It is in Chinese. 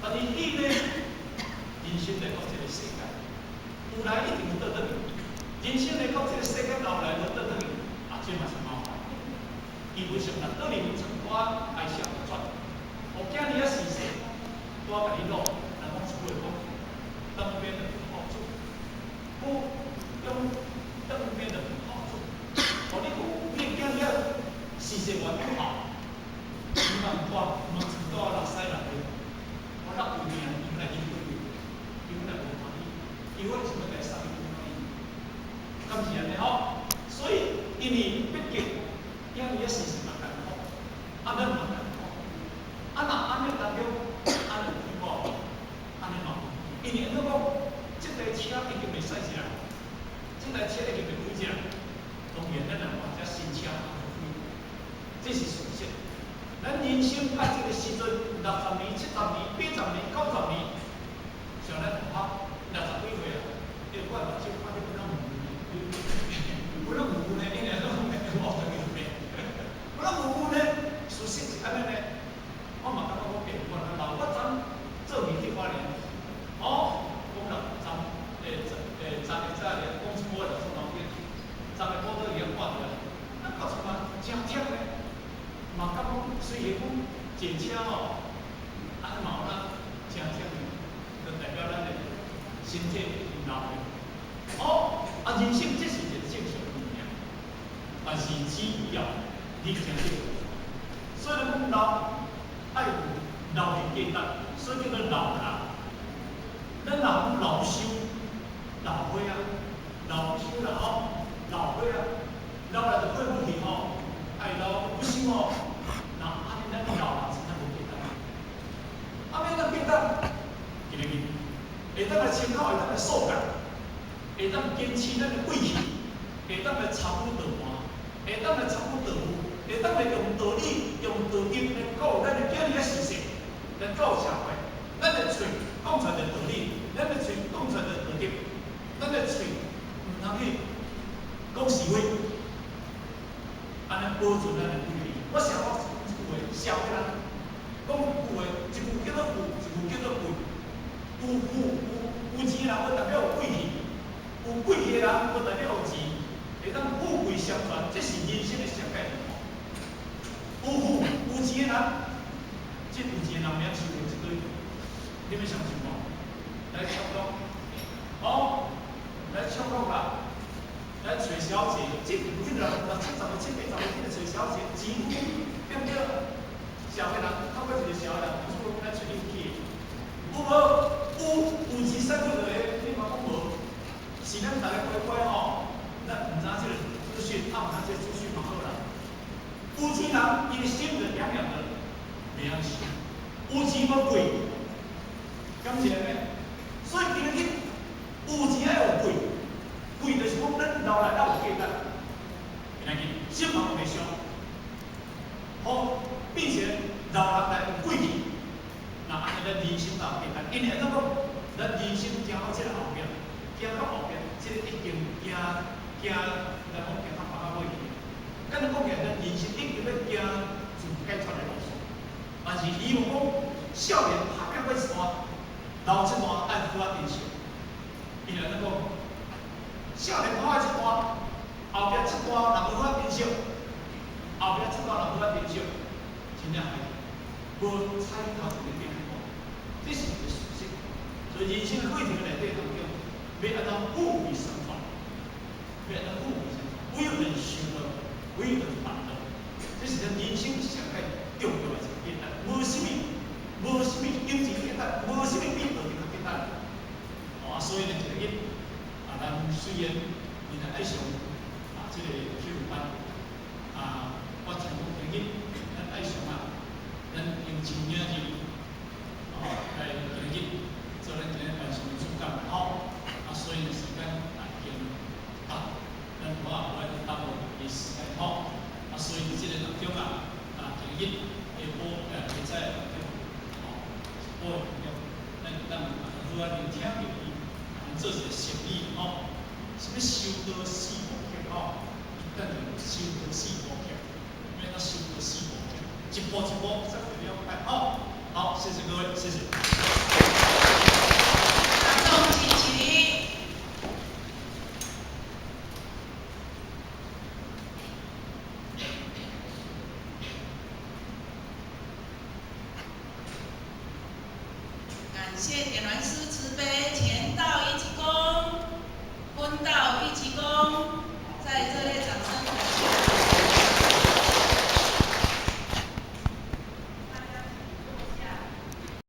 但是伊呢，人生来到这个世界，有来一定有倒转去。人生来到这个世界后来就倒转去，这嘛是麻烦。伊为什么倒面从我爱想转？我今日啊时势，我甲你讲，人讲一句话讲，当边的好处，不用当边的好处。我你你今日时势外不好，你嘛唔看，唔知道落西落去，我落有命，伊来应对，伊来无欢喜，伊为什么来杀伊不欢喜？咁是安尼吼，所以因为毕竟今日时势嘛艰苦，咱嘛艰苦，若安尼当中，安尼有无？安尼嘛，因为如果这台车已经袂驶起来，这台车已经袂开起来，当然咱人换只新车嘛就开，这是事实。咱人生到这个时阵，60年、70年、80年、90年，像咱同学60几岁啊，你看目睭看得不啷不啷糊糊呢？因为都冇冇在里面，不啷糊糊呢？事实是安尼呢。我嘛感觉我变过来，我昨做媒体发言，哦，讲了昨个连公司我就做老板，昨个报道也看到了，那告诉嘛真忝呢。嘛感觉虽然讲坐车哦，安嘛有咱真忝的，就代表咱的身体疲劳的。哦，人生这是一个正常的物件，但是只要你真对，所以讲老爱有老的价值，所以叫做老人。咱老寿、老岁啊，老寿啦吼，老岁啊，老来就过不去吼，爱老不行哦。那安尼咱老人真正无价值。安尼咱价值，今日会当来参考，会当来数学。会当坚持咱的贵气，会当来参悟道观，会当来参悟道务，会当来用道理、用道德来教咱的今日的时势，来教社会。咱的嘴讲出来的道理，咱的嘴讲出来的道德，咱的嘴唔通去讲是非，安尼保存咱的贵气。我常讲一句话，社会人讲一句话，一句叫做富，一句叫做贵。有钱人，我代表有贵气。有贵气的人，就代表有钱，会当富贵相传，这是人生的上界念。有钱的人，这有钱的人名是有一堆，你们相信无？来唱歌，哦，来唱歌啦，来找小姐，这有迄个60、70个、70、80个去找小姐，钱对不对？社会人透过一个社会人，做来找你去，有无？有钱使过落个，你嘛讲无？是咱大家乖乖吼，咱唔知这个资讯，唔知这资讯嘛好啦。有钱人伊的心就凉凉的，袂晓想。有钱无贵，感谢呢。所以今日有钱要有贵，贵就是讲咱老来要有价值。今日心嘛袂伤，好，并且老人来有贵气，那安尼咱人生才有价值。因为怎讲，咱人生行到这个后边。行到后边，这个已经行，来讲行到别个尾去。咱讲起来，咱人生已经要行自解脱的路线。但是希望讲少年拍拼过一段，老这段爱符合人生。因为咱讲少年拍一段，后壁这段若无符合人生，后壁这段若符合人生，真正係无彩头一个变化。这是一个事实。所以人生的过程内底当中。要按照富贵生活，要按照富贵生活，不有人修的，不有人办的，这是咱人生上界重要的一个价值。无什么金钱价值，无什么比道德较价值。所以呢，今日咱虽然你爱上这个体育班，我全部今日咱爱上咱用青年人，来今日做咱今日办事主干好。所以呢，时间已经到，咱我也到的时间好。所以这个当中今日下晡下早当中，下晡当中，咱如果聆听着伊，做一个生意什么收到4步曲咱就收到4步曲，免咱收到4步曲，一步一步才会了解好，谢谢各位，谢谢。谢点燃师慈悲，前道一鞠躬，昏道一鞠躬。